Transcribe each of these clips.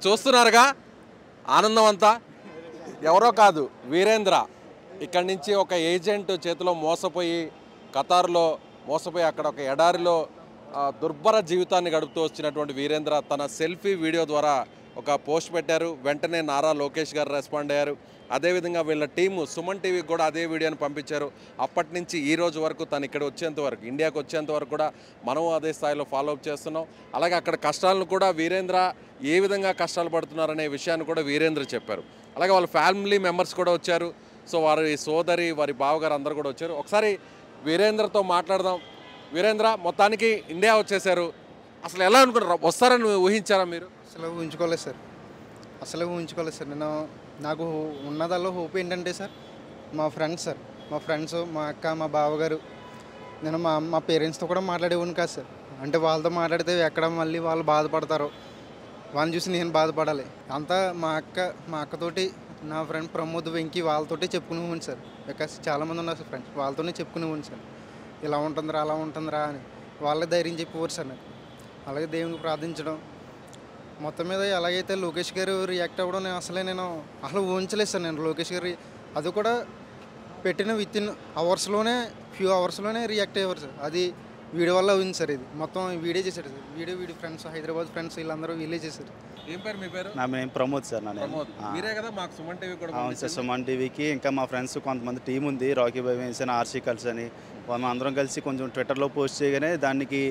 చూస్తున్నారుగా ఆనందం అంతా. ఎవరో కాదు, వీరేంద్ర. ఇక్కడి నుంచి ఒక ఏజెంట్ చేతిలో మోసపోయి ఖతార్లో మోసపోయి అక్కడ ఒక ఎడారిలో దుర్భర జీవితాన్ని గడుపుతూ వచ్చినటువంటి వీరేంద్ర తన సెల్ఫీ వీడియో ద్వారా ఒక పోస్ట్ పెట్టారు. వెంటనే నారా లోకేష్ గారు రెస్పాండ్ అయ్యారు. అదేవిధంగా వీళ్ళ టీము సుమన్ టీవీకి కూడా అదే వీడియోని పంపించారు. అప్పటి నుంచి ఈ రోజు వరకు తను ఇక్కడ వచ్చేంత వరకు, ఇండియాకి వచ్చేంత వరకు కూడా మనం అదే స్థాయిలో ఫాలోఅప్ చేస్తున్నాం. అలాగే అక్కడ కష్టాలను కూడా వీరేంద్ర ఏ విధంగా కష్టాలు పడుతున్నారనే విషయాన్ని కూడా వీరేంద్ర చెప్పారు. అలాగే వాళ్ళ ఫ్యామిలీ మెంబర్స్ కూడా వచ్చారు. సో వారి సోదరి, వారి బావగారు అందరూ కూడా వచ్చారు. ఒకసారి వీరేంద్రతో మాట్లాడదాం. వీరేంద్ర, మొత్తానికి ఇండియా వచ్చేసారు. అసలు ఎలా అనుకుంటారు? వస్తారని ఊహించారా మీరు? అసలు ఊహించుకోలేదు సార్. నేను నాకు ఉన్నదల్లో హోప్ ఏంటంటే సార్, మా ఫ్రెండ్స్, మా అక్క, మా బావగారు, నేను మా పేరెంట్స్తో కూడా మాట్లాడేవాడిని కాదు సార్. అంటే వాళ్ళతో మాట్లాడితే ఎక్కడ మళ్ళీ వాళ్ళు బాధపడతారో వాళ్ళని చూసి నేను బాధపడాలి. అంతా మా అక్కతోటి, నా ఫ్రెండ్ ప్రమోద్, వెంకీ వాళ్ళతోటి చెప్పుకునేవాడిని సార్. బికాస్ చాలామంది ఉన్నారు సార్ ఫ్రెండ్స్, వాళ్ళతోనే చెప్పుకునేవాడిని సార్. ఇలా ఉంటుందిరా, అలా ఉంటుందిరా అని వాళ్ళే ధైర్యం చెప్పేవారు సార్ నాకు. అలాగే దేవునికి ప్రార్థించడం, మొత్తం మీద ఎలాగైతే లోకేష్ గారు రియాక్ట్ అవ్వడం నేను అసలు ఊహించలేదు సార్. నేను లోకేష్ గారు అది కూడా పెట్టిన వితిన్ ఫ్యూ అవర్స్లోనే రియాక్ట్ అయ్యేవారు సార్. అది వీడియో వల్ల ఉంది సార్. ఇది మొత్తం వీడియో చేశారు సార్. వీడి ఫ్రెండ్స్, హైదరాబాద్ ఫ్రెండ్స్ వీళ్ళందరూ వీళ్ళే చేశారు. ఏం పేరు మీ పేరు? నా నేమ్ ప్రమోద్ సార్. మీరే కదా మాకు సుమన్ టీవీ కూడా? అవును సార్, సుమన్ టీవీకి ఇంకా మా ఫ్రెండ్స్ కొంతమంది టీం ఉంది, రాకీ బాయ్ అని, ఆర్సీ కల్స్ అని. మనం అందరం కలిసి కొంచెం ట్విట్టర్లో పోస్ట్ చేయగానే దానికి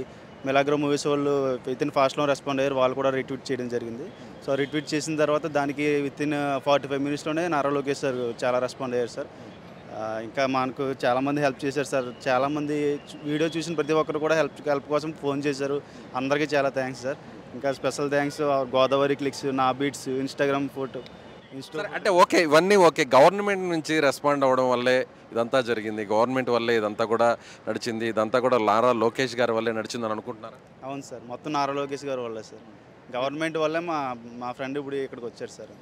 మెలాగ్రో మూవీస్ వాళ్ళు వితిన్ ఫాస్ట్లో రెస్పాండ్ అయ్యారు. వాళ్ళు కూడా రిట్వీట్ చేయడం జరిగింది. సో రిట్వీట్ చేసిన తర్వాత దానికి వితిన్ 45 మినిట్స్లోనే నారా లోకేష్ సార్ చాలా రెస్పాండ్ అయ్యారు సార్. ఇంకా మనకు చాలామంది హెల్ప్ చేశారు సార్. చాలామంది వీడియో చూసిన ప్రతి ఒక్కరు కూడా హెల్ప్ కోసం ఫోన్ చేశారు. అందరికీ చాలా థ్యాంక్స్ సార్. ఇంకా స్పెషల్ థ్యాంక్స్ గోదావరి క్లిక్స్, నా బీట్స్, ఇన్స్టాగ్రామ్ ఫోటో. అంటే ఓకే, ఇవన్నీ ఓకే. గవర్నమెంట్ నుంచి రెస్పాండ్ అవ్వడం వల్లే ఇదంతా జరిగింది, గవర్నమెంట్ వల్లే ఇదంతా కూడా నడిచింది, ఇదంతా కూడా నారా లోకేష్ గారి వల్లే నడిచిందని అనుకుంటున్నారా? అవును సార్, మొత్తం నారా లోకేష్ గారి వల్లే సార్. గవర్నమెంట్ వల్లే మా ఫ్రెండ్ ఇప్పుడు ఇక్కడికి వచ్చారు సార్.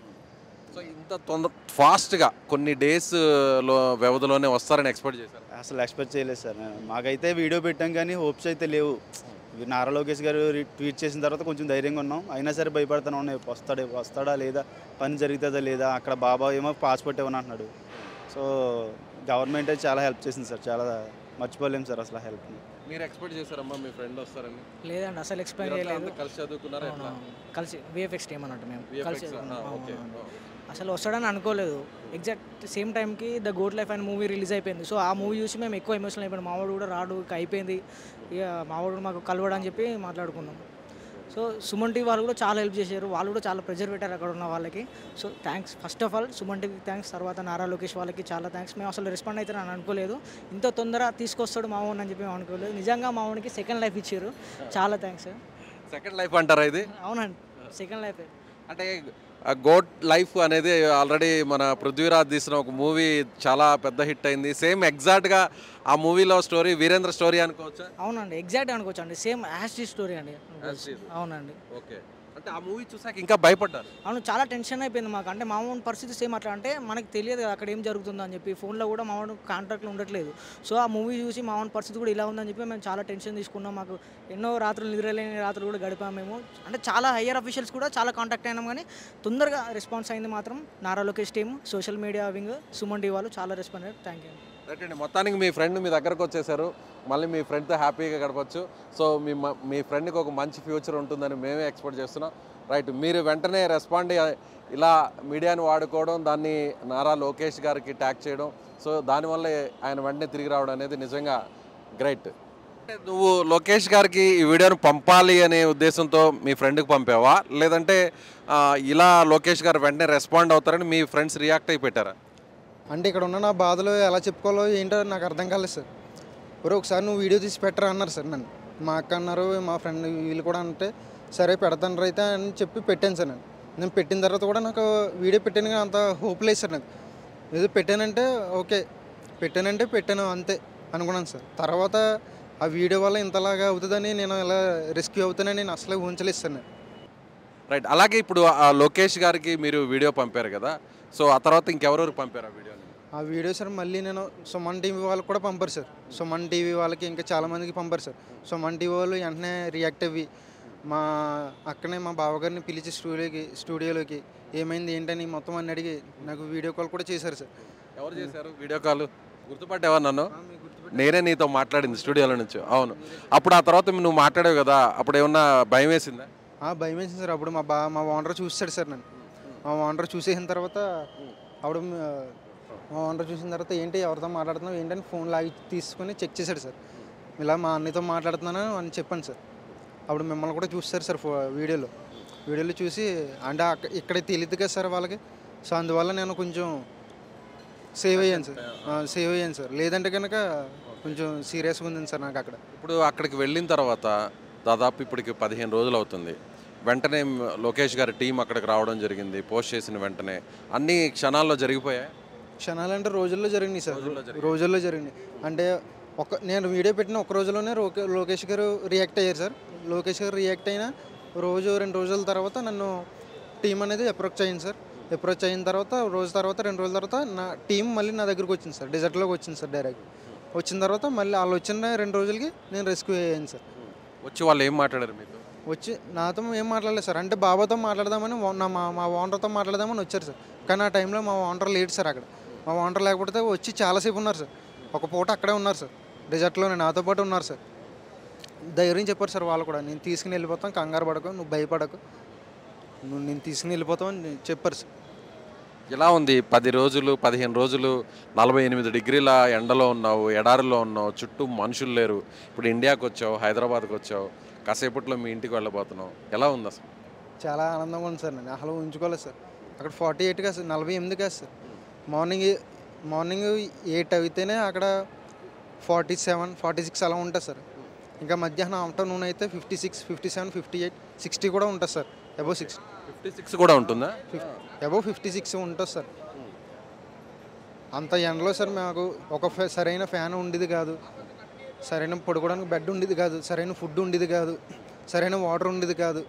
సో ఇంత ఫాస్ట్గా కొన్ని డేస్లో వ్యవధిలోనే వస్తారని ఎక్స్పెక్ట్ చేశారు? అసలు ఎక్స్పెక్ట్ చేయలేదు సార్. మాకైతే వీడియో పెట్టాం కానీ హోప్స్ అయితే లేవు. నారా లోకేష్ గారు ట్వీట్ చేసిన తర్వాత కొంచెం ధైర్యంగా ఉన్నాం. అయినా సరే భయపడుతూనే ఉన్నాయి, వస్తాడా లేదా, పని జరుగుతుందా లేదా. అక్కడ బాబా ఏమో పాస్పోర్ట్ ఇవ్వని అంటున్నాడు. సో గవర్నమెంట్ అయితే చాలా హెల్ప్ చేసింది సార్. చాలా మర్చిపోలేము సార్ అసలు హెల్ప్. మీరు ఎక్స్పెక్ట్ చేశారమ్మా మీ ఫ్రెండ్ వస్తారని? లేదండి, అసలు ఎక్స్పెక్ట్ చేయలేదు. కలిసి చదువుకున్నారా? కలిసి విఎఫ్ఎక్స్ టీమ్ అన్నట్టు మేము కలిసి అసలు వస్తాడని అనుకోలేదు. ఎగ్జాక్ట్ సేమ్ టైంకి the goat life and movie release అయిపోయింది. సో ఆ మూవీ చూసి మేము ఎక్కువ ఎమోషనల్ అయిపోయాం. మావాడు కూడా రాడు, అయిపోయింది ఇక మావాడు మాకు కలవడని చెప్పి మాట్లాడుకున్నాం. సో సుమన్ టీవీ వాళ్ళు కూడా చాలా హెల్ప్ చేశారు. వాళ్ళు కూడా చాలా ప్రెజర్ పెట్టారు అక్కడ ఉన్న వాళ్ళకి. So thanks, first of all Suman టీవీకి థ్యాంక్స్. తర్వాత నారా లోకేష్ వాళ్ళకి చాలా థ్యాంక్స్. మేము అసలు రెస్పాండ్ అవుతారని అని అనుకోలేదు. ఇంత తొందర తీసుకొస్తాడు మావోన్ అని చెప్పి మేము అనుకోలేదు. నిజంగా మావోనికి సెకండ్ లైఫ్ ఇచ్చారు. చాలా థ్యాంక్స్. సెకండ్ లైఫ్ అంటారా ఇది? అవునండి, సెకండ్ లైఫ్. అంటే గోట్ లైఫ్ అనేది ఆల్రెడీ మన పృథ్వీరాజ్ తీసిన ఒక మూవీ చాలా పెద్ద హిట్ అయింది. సేమ్ ఎగ్జాక్ట్గా ఆ మూవీలో స్టోరీ వీరేంద్ర స్టోరీ అనుకోవచ్చా? అవునండి, ఎగ్జాక్ట్ అనుకోవచ్చు అండి. సేమ్ యాష్ స్టోరీ అండి. అవునండి. ఓకే, అంటే ఆ మూవీ చూసాక ఇంకా భయపడ్డారు? అవును, చాలా టెన్షన్ అయిపోయింది మాకు. అంటే మామూలు పరిస్థితి సేమ్ అట్లా, అంటే మనకు తెలియదు కదా అక్కడ ఏం జరుగుతుందో అని చెప్పి. ఫోన్లో కూడా మామూలు కాంటాక్ట్లో ఉండట్లేదు. సో ఆ మూవీ చూసి మామూలు పరిస్థితి కూడా ఇలా ఉందని చెప్పి మేము చాలా టెన్షన్ తీసుకున్నాం. మాకు ఎన్నో రాత్రులు నిద్రలేని రాత్రులు కూడా గడిపాము మేము. అంటే చాలా హయ్యర్ అఫీషియల్స్ కూడా చాలా కాంటాక్ట్ అయినాం, కానీ తొందరగా రెస్పాన్స్ అయింది మాత్రం Nara Lokesh team, social media wing, Suman TV వాళ్ళు చాలా రెస్పాండ్ అయ్యారు. Thank you. రైట్ అండి, మొత్తానికి మీ ఫ్రెండ్ మీ దగ్గరకు వచ్చేసారు. మళ్ళీ మీ ఫ్రెండ్తో హ్యాపీగా గడపచ్చు. సో మీ ఫ్రెండ్కి ఒక మంచి ఫ్యూచర్ ఉంటుందని మేమే ఎక్స్పెక్ట్ చేస్తున్నాం. రైట్, మీరు వెంటనే రెస్పాండ్ ఇలా మీడియాని వాడుకోవడం, దాన్ని నారా లోకేష్ గారికి ట్యాగ్ చేయడం, సో దానివల్ల ఆయన వెంటనే తిరిగి రావడం అనేది నిజంగా గ్రేట్. నువ్వు లోకేష్ గారికి ఈ వీడియోను పంపాలి అనే ఉద్దేశంతో మీ ఫ్రెండ్కి పంపావా, లేదంటే ఇలా లోకేష్ గారు వెంటనే రెస్పాండ్ అవుతారని మీ ఫ్రెండ్స్ రియాక్ట్ అయి పెట్టారా? అంటే ఇక్కడ ఉన్న నా బాధలు ఎలా చెప్పుకోవాలో ఏంటో నాకు అర్థం కాలేదు సార్. ఒకసారి నువ్వు వీడియో తీసి పెట్టరా అన్నారు సార్ నన్ను. మా అక్క అన్నారు, మా ఫ్రెండ్ వీళ్ళు కూడా అంటే సరే పెడతాను రైతే అని చెప్పి పెట్టాను సార్. నేను పెట్టిన తర్వాత కూడా నాకు వీడియో పెట్టాను కానీ అంత హోప్ లేదు సార్. నాకు ఏదో పెట్టానంటే ఓకే, పెట్టాను అంతే అనుకున్నాను సార్. తర్వాత ఆ వీడియో వల్ల ఇంతలాగా అవుతుందని, నేను ఇలా రెస్క్యూ అవుతానని నేను అసలు ఊహించలేదు సార్ నేను. రైట్, అలాగే ఇప్పుడు ఆ లోకేష్ గారికి మీరు వీడియో పంపారు కదా, సో ఆ తర్వాత ఇంకెవరెవరు పంపారు ఆ వీడియోని? ఆ వీడియో సార్ మళ్ళీ నేను సుమన్ టీవీ వాళ్ళకి కూడా పంపారు సార్. సుమన్ టీవీ వాళ్ళకి ఇంకా చాలామందికి పంపారు సార్. సుమన్ టీవీ వాళ్ళు వెంటనే రియాక్ట్ అవ్వి మా అక్కనే మా బావగారిని పిలిచి స్టూడియోలోకి ఏమైంది ఏంటని మొత్తం అన్ని అడిగి నాకు వీడియో కాల్ కూడా చేశారు సార్. ఎవరు చేశారు వీడియో కాల్? గుర్తుపట్టావా నన్ను? నేనే నీతో మాట్లాడింది స్టూడియోలో నుంచి. అవును. అప్పుడు ఆ తర్వాత నువ్వు మాట్లాడావు కదా, అప్పుడు ఏమన్నా భయం వేసిందా? భయం వేసింది సార్. అప్పుడు మా ఓనర్ చూస్తాడు సార్ నన్ను. మా ఓనర్ చూసేసిన తర్వాత అప్పుడు మా ఓనర్ చూసిన తర్వాత ఏంటి ఎవరితో మాట్లాడుతున్నావు ఏంటని ఫోన్ లాగి తీసుకొని చెక్ చేశాడు సార్. ఇలా మా అన్నయ్యతో మాట్లాడుతున్నాను అని చెప్పాను సార్. అప్పుడు మిమ్మల్ని కూడా చూస్తారు సార్ వీడియోలో చూసి అంటే ఇక్కడ తెలియదు కదా సార్ వాళ్ళకి. సో అందువల్ల నేను కొంచెం సేవ్ అయ్యాను సార్. లేదంటే కనుక కొంచెం సీరియస్గా ఉంది సార్ నాకు అక్కడ. ఇప్పుడు అక్కడికి వెళ్ళిన తర్వాత దాదాపు ఇప్పటికి 15 రోజులు అవుతుంది. వెంటనే లోకేష్ గారి టీం అక్కడికి రావడం జరిగింది. పోస్ట్ చేసిన వెంటనే అన్ని క్షణాల్లో జరిగిపోయాయి. క్షణాలంటే రోజుల్లో జరిగినాయి సార్. రోజుల్లో జరిగినాయి అంటే నేను వీడియో పెట్టిన ఒక రోజులోనే లోకేష్ గారు రియాక్ట్ అయ్యారు సార్. లోకేష్ గారు రియాక్ట్ అయిన 2 రోజుల తర్వాత నన్ను టీం అనేది అప్రోచ్ అయింది సార్. అప్రోచ్ అయిన తర్వాత 2 రోజుల తర్వాత నా టీం మళ్ళీ నా దగ్గరకు వచ్చింది సార్. డెజర్ట్లోకి వచ్చింది సార్. డైరెక్ట్ వచ్చిన తర్వాత మళ్ళీ వాళ్ళు వచ్చిన 2 రోజులకి నేను రెస్క్యూ అయ్యాను సార్. వచ్చి వాళ్ళు ఏం మాట్లాడారు మీతో? వచ్చి నాతో ఏం మాట్లాడలేదు సార్. అంటే బాబాతో మాట్లాడదామని మా ఓనర్తో మాట్లాడదామని వచ్చారు సార్. కానీ ఆ టైంలో మా ఓనర్ లేడు సార్ అక్కడ. మా ఓనర్ లేకపోతే వచ్చి చాలాసేపు ఉన్నారు సార్. ఒక పూట అక్కడే ఉన్నారు సార్. డెజర్ట్లోనే నాతో పాటు ఉన్నారు సార్. ధైర్యం చెప్పారు సార్ వాళ్ళు కూడా. నేను తీసుకుని వెళ్ళిపోతాం, కంగారు పడకు, నువ్వు భయపడకు, నేను తీసుకుని వెళ్ళిపోతాం అని చెప్పారు సార్. ఎలా ఉంది 10 రోజులు 15 రోజులు 48 డిగ్రీల ఎండలో ఉన్నావు, ఎడారిలో ఉన్నావు, చుట్టూ మనుషులు లేరు. ఇప్పుడు ఇండియాకి వచ్చావు, హైదరాబాద్కి వచ్చావు, కాసేపట్లో మీ ఇంటికి వెళ్ళబోతున్నావు. ఎలా ఉంది అసలు? చాలా ఆనందంగా ఉంది సార్. నేను అసలు ఉంచుకోలేదు సార్. అక్కడ 48 కాదు సార్, 48 కాదు సార్. మార్నింగ్ 8 అయితేనే అక్కడ 47, 46 అలా ఉంటుంది సార్. ఇంకా మధ్యాహ్నం ఆఫ్టర్నూన్ అయితే 56, 57, 58, 60 కూడా ఉంటుంది సార్. అబౌవ్ 56 కూడా ఉంటుందా? అబౌవ్ 56 ఉంటుంది సార్. అంత ఎండలో సార్ మాకు ఒక సరైన ఫ్యాన్ ఉండేది కాదు, సరైన పడుకోవడానికి బెడ్ ఉండేది కాదు, సరైన ఫుడ్ ఉండేది కాదు, సరైన వాటర్ ఉండేది కాదు,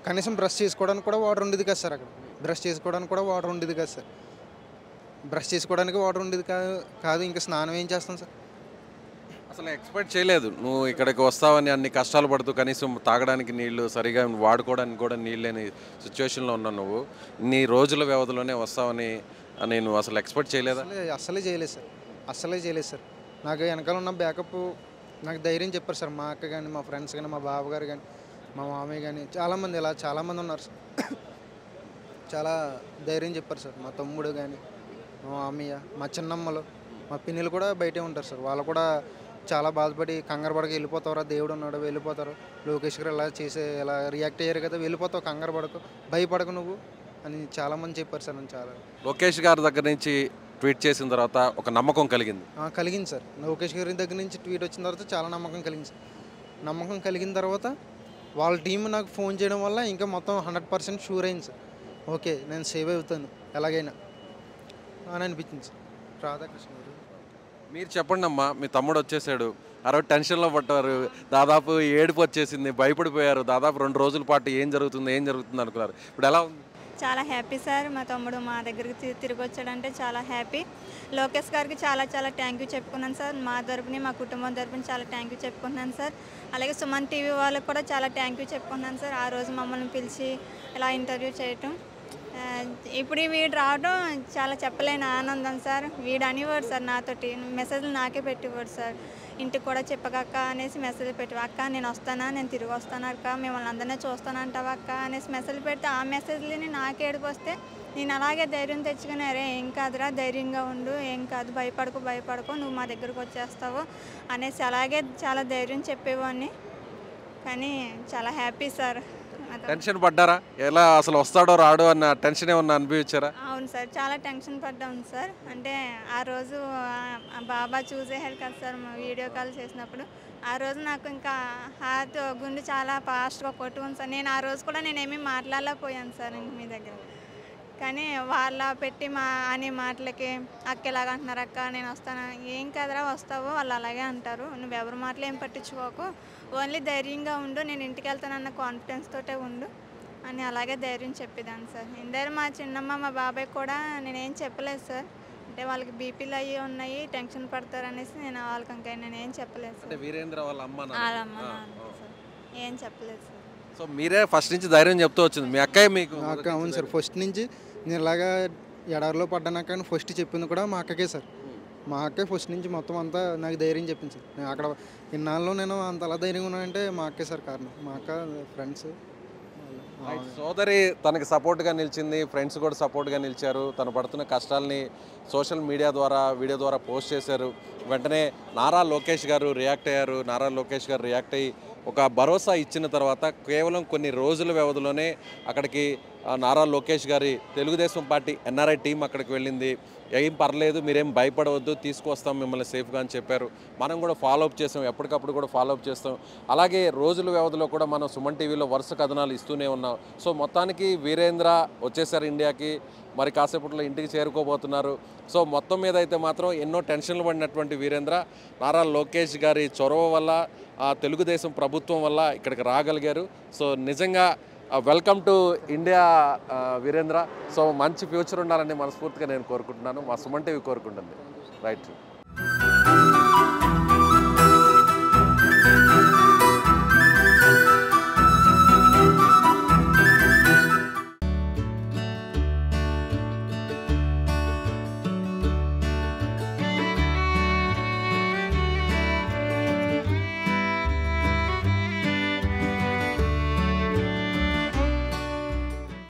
కనీసం బ్రష్ చేసుకోవడానికి కూడా వాటర్ ఉండేది కాదు సార్. అక్కడ బ్రష్ చేసుకోవడానికి కూడా వాటర్ ఉండేది కాదు సార్. బ్రష్ చేసుకోవడానికి వాటర్ ఉండేది కాదు ఇంకా స్నానం ఏం చేస్తాం సార్? అసలు ఎక్స్పెక్ట్ చేయలేదు నువ్వు ఇక్కడికి వస్తావని. అన్ని కష్టాలు పడుతూ కనీసం తాగడానికి నీళ్లు సరిగా వాడుకోవడానికి కూడా నీళ్ళు లేని సిచ్యువేషన్లో ఉన్నావు నువ్వు. ఇన్ని రోజుల వ్యవధిలోనే వస్తావని నేను అసలు ఎక్స్పెక్ట్ చేయలేదా? అసలే చేయలేదు సార్. నాకు వెనకాల ఉన్న బ్యాకప్ నాకు ధైర్యం చెప్పారు సార్. మా అక్క కానీ, మా ఫ్రెండ్స్ కానీ, మా బావగారు కానీ, మా మామయ్య కానీ చాలామంది ఉన్నారు సార్. చాలా ధైర్యం చెప్పారు సార్. మా తమ్ముడు కానీ, మా మామయ్య, మా చిన్నమ్మలు, మా పిన్నులు కూడా బయటే ఉంటారు సార్. వాళ్ళు కూడా చాలా బాధపడి కంగారు పడక వెళ్ళిపోతారా, దేవుడు ఉన్నాడు వెళ్ళిపోతారు, లోకేష్ గారు ఇలా రియాక్ట్ అయ్యారు కదా, వెళ్ళిపోతావు, కంగారు పడకు, భయపడకు నువ్వు అని చాలామంది చెప్పారు సార్. నేను లోకేష్ గారి దగ్గర నుంచి ట్వీట్ చేసిన తర్వాత ఒక నమ్మకం కలిగింది సార్. లోకేష్ గారి దగ్గర నుంచి ట్వీట్ వచ్చిన తర్వాత చాలా నమ్మకం కలిగింది సార్. నమ్మకం కలిగిన తర్వాత వాళ్ళ టీం నాకు ఫోన్ చేయడం వల్ల ఇంకా మొత్తం 100% షూర్ అయింది సార్. ఓకే నేను సేవ్ అవుతాను ఎలాగైనా అని అనిపించింది సార్. రాధాకృష్ణ గారు మీరు చెప్పండి అమ్మా. మీ తమ్ముడు వచ్చేసాడు, ఆ రోజు టెన్షన్లో పట్టారు, దాదాపు ఏడుపు వచ్చేసింది, భయపడిపోయారు. దాదాపు 2 రోజుల పాటు ఏం జరుగుతుంది అనుకున్నారు. ఇప్పుడు ఎలా ఉంది? చాలా హ్యాపీ సార్. మా తమ్ముడు మా దగ్గరికి తిరిగి వచ్చాడంటే చాలా హ్యాపీ. లోకేష్ గారికి చాలా థ్యాంక్ యూ చెప్పుకున్నాను సార్. మా తరపుని, మా కుటుంబం తరపుని చాలా థ్యాంక్ యూ చెప్పుకున్నాను సార్. అలాగే సుమన్ టీవీ వాళ్ళకి కూడా చాలా థ్యాంక్ యూ చెప్పుకున్నాను సార్. ఆ రోజు మమ్మల్ని పిలిచి ఇలా ఇంటర్వ్యూ చేయటం. ఇప్పుడు వీడు రావడం చాలా చెప్పలేని ఆనందం సార్. వీడు అనేవాడు సార్ నాతోటి, మెసేజ్లు నాకే పెట్టేవాడు సార్. ఇంటికి కూడా చెప్పకక్క అనేసి మెసేజ్ పెట్టి, అక్క నేను వస్తానా, నేను తిరిగి వస్తాను అక్క, మిమ్మల్ని అందరినీ చూస్తానంటావా అక్క అనేసి మెసేజ్ పెడితే ఆ మెసేజ్లని నాకే ఏడుపు వస్తే నేను అలాగే ధైర్యం తెచ్చుకుని, అరే ఏం కాదురా, ధైర్యంగా ఉండు, ఏం కాదు, భయపడకు, నువ్వు మా దగ్గరకు వచ్చేస్తావు అనేసి అలాగే చాలా ధైర్యం చెప్పేవాడిని. కానీ చాలా హ్యాపీ సార్. టెన్షన్ పడ్డారా? ఎలా అసలు వస్తాడో రాడో అన్న టెన్షన్ ఏమన్నా అనిపించారా? అవును సార్, చాలా టెన్షన్ పడ్డాను సార్. అంటే ఆ రోజు బాబా చూసేసారు కదా సార్ మా వీడియో కాల్ చేసినప్పుడు. ఆ రోజు నాకు ఇంకా హార్ట్ గుండె చాలా ఫాస్ట్గా కొట్టుకుంది సార్. నేను ఆ రోజు కూడా నేనేమీ మాట్లాడలేకపోయాను సార్ ఇంక మీ దగ్గర. కానీ వాళ్ళ పెట్టి అనే మాటలకి అక్క ఎలాగంటున్నారు, అక్క నేను వస్తాను, ఏం కదరా వస్తావు, వాళ్ళు అలాగే అంటారు, నువ్వు ఎవరి మాటలు ఏం పట్టించుకోకు, ఓన్లీ ధైర్యంగా ఉండు, నేను ఇంటికి వెళ్తానన్న కాన్ఫిడెన్స్ తోటే ఉండు అని అలాగే ధైర్యం చెప్పేదాన్ని సార్. ఇందరు మా చిన్నమ్మ, మా బాబాయ్ కూడా నేనేం చెప్పలేదు సార్. అంటే వాళ్ళకి బీపీలు అయ్యి ఉన్నాయి, టెన్షన్ పడతారు అనేసి నేను వాళ్ళకి ఇంకా నేనేం చెప్పలేదు సార్. వీరేంద్ర వాళ్ళ అమ్మ సార్. ఏం చెప్పలేదు సార్. సో మీరే ఫస్ట్ నుంచి ధైర్యం చెప్తూ వచ్చింది మీ అక్కయ్య మీకు? నాకు అవును సార్, ఫస్ట్ నుంచి నేను ఇలాగా ఎడారిలో పడ్డాను కానీ ఫస్ట్ చెప్పింది కూడా మా అక్కకే సార్. మా అక్కే ఫస్ట్ నుంచి మొత్తం అంతా నాకు ధైర్యం చెప్పింది సార్. నేను అక్కడ ఇన్నాళ్ళు నేను అంత అలా ధైర్యంగా ఉన్నానంటే మా అక్కే సార్ కారణం. మా అక్క ఫ్రెండ్స్ సోదరి తనకి సపోర్ట్గా నిలిచింది, ఫ్రెండ్స్ కూడా సపోర్ట్గా నిలిచారు. తను పడుతున్న కష్టాలని సోషల్ మీడియా ద్వారా వీడియో ద్వారా పోస్ట్ చేశారు. వెంటనే నారా లోకేష్ గారు రియాక్ట్ అయ్యారు. నారా లోకేష్ గారు రియాక్ట్ అయ్యి ఒక భరోసా ఇచ్చిన తర్వాత కేవలం కొన్ని రోజుల వ్యవధిలోనే అక్కడికి నారా లోకేష్ గారి తెలుగుదేశం పార్టీ ఎన్ఆర్ఐ టీం అక్కడికి వెళ్ళింది. ఏం పర్లేదు, మీరేం భయపడవద్దు, తీసుకొస్తాం మిమ్మల్ని సేఫ్గా అని చెప్పారు. మనం కూడా ఫాలోఅప్ చేస్తాం, ఎప్పటికప్పుడు కూడా ఫాలోఅప్ చేస్తాం. అలాగే రోజుల వ్యవధిలో కూడా మనం సుమన్ టీవీలో వరుస కథనాలు ఇస్తూనే ఉన్నాం. సో మొత్తానికి వీరేంద్ర వచ్చేసారు ఇండియాకి, మరి కాసేపట్లో ఇంటికి చేరుకోబోతున్నారు. సో మొత్తం మీద అయితే మాత్రం ఎన్నో టెన్షన్లు పడినటువంటి వీరేంద్ర నారా లోకేష్ గారి చొరవ వల్ల, తెలుగుదేశం ప్రభుత్వం వల్ల ఇక్కడికి రాగలిగారు. సో నిజంగా welcome to India Virendra. So మంచి ఫ్యూచర్ ఉండాలని మనస్ఫూర్తిగా నేను కోరుకుంటున్నాను, మా సుమన్ టీవీ కోరుకుంటుంది. రైట్.